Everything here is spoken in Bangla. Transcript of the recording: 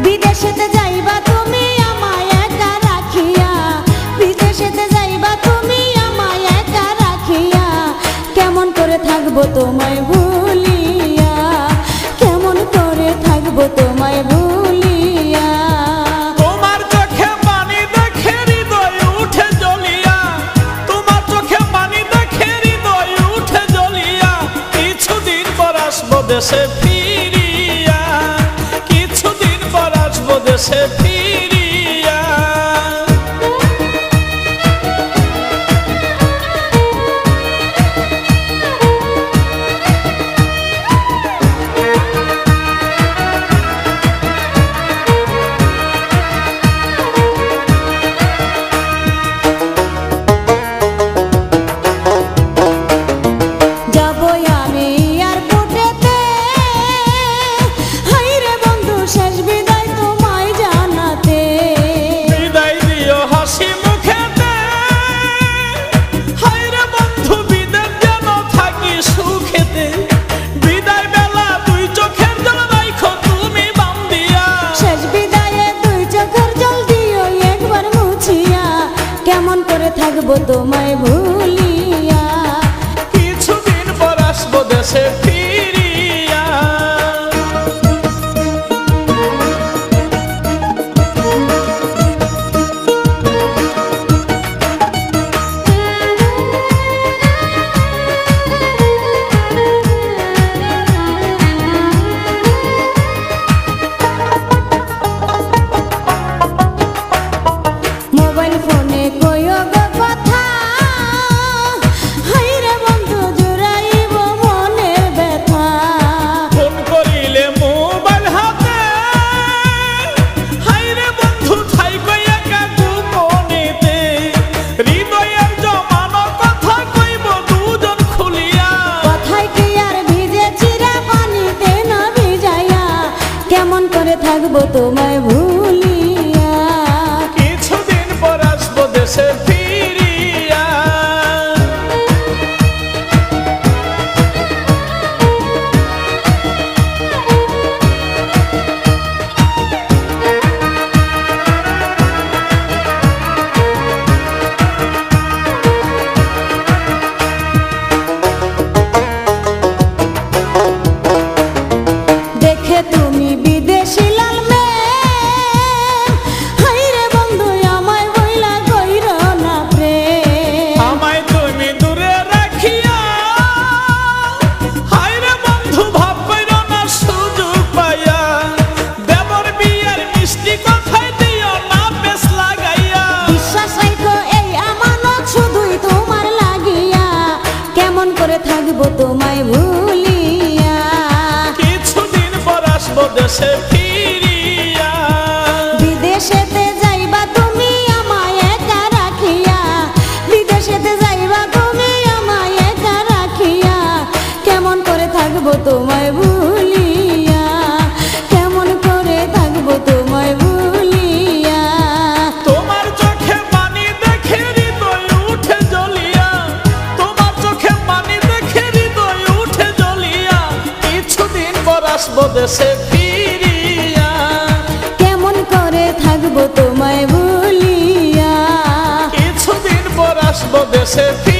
বিদেশেতে যাইবা তুমি আমায় একা রাখিয়া, বিদেশেতে যাইবা তুমি আমায় একা রাখিয়া, কেমন করে থাকবো তোমায় ভুলিয়া, কেমন করে থাকবো তোমায় ভুলিয়া। তোমার চোখে পানি দেখে হৃদয় উঠে জ্বলিয়া, তোমার চোখে পানি দেখে হৃদয় উঠে জ্বলিয়া, কিছুদিন পর আসবো দেশে ফিরিয়া, কিছুদিন পর আসবো দেশে ফিরিয়া। কেমন করে থাকবো তোমায় ভুলিয়া, কিছুদিন পর আসবো দেশে ফিরিয়া। মোবাইল ফোনে কইও গো কথা, হাইরে বন্ধু জুড়াইব মনের ব্যথা, ফোন করিলে মোবাইল হাতে, হাইরে বন্ধু থাইকো একা গোপনেতে, হৃদয়ের জমানো কথা কইব দুজন খুলিয়া, কথায় কি আর ভিজে চিরা পানিতে না ভিজাইয়া, কেমন করে থাকবো তোমায় ভুলিয়া, কিছুদিন পর আসবো দেশে ফিরিয়া। দেখে তুমি বিদেশি লাল মেয়ে, হাইরে বন্ধু আমায় বইলা কইর না প্রেম, আমায় তুমি দূরে রাখিয়া, হায়রে বন্ধু ভাব কইরো না সুযোগ পাইয়া, দেবর বিয়ের মিষ্টি কথাই দিও না পেছ লাগাইয়া, বিশ্বাস রাখো এই আমানত শুধুই তোমার লাগিয়া, কেমন করে থাকবো তোমায় ভুলিয়া, কিছুদিন পর আসবো দেশে ফিরিয়া। বিদেশেতে যাইবা তুমি আমায় একা রাখিয়া, বিদেশেতে যাইবা তুমি আমায় একা রাখিয়া, কেমন করে থাকবো তোমায় ভুলিয়া, কেমন করে থাকবো তোমায় ভুলিয়া। তোমার চোখে পানি দেখে হৃদয় উঠে জ্বলিয়া, তোমার চোখে পানি দেখে হৃদয় উঠে জ্বলিয়া, কিছুদিন পর আসবো দেশে ফিরিয়া, কেমন করে থাকবো তোমায় ভুলিয়া, কিছুদিন পর আসবো দেশে ফিরিয়া।